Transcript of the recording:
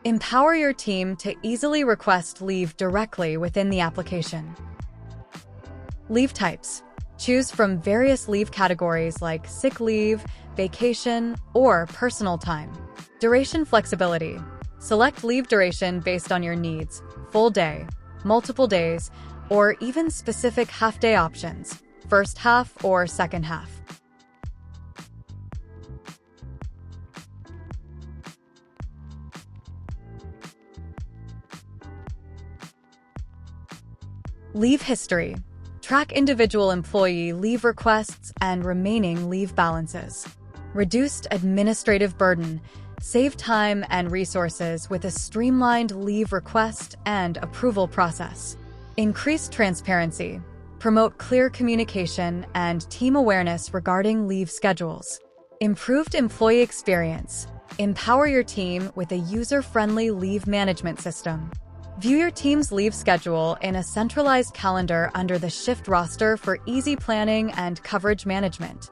Empower your team to easily request leave directly within the application. Leave types. Choose from various leave categories like sick leave, vacation, or personal time. Duration flexibility. Select leave duration based on your needs, full day, multiple days, or even specific half-day options, first half or second half. Leave history. Track individual employee leave requests and remaining leave balances. Reduced administrative burden. Save time and resources with a streamlined leave request and approval process. Increased transparency. Promote clear communication and team awareness regarding leave schedules. Improved employee experience. Empower your team with a user-friendly leave management system. View your team's leave schedule in a centralized calendar under the Shift roster for easy planning and coverage management.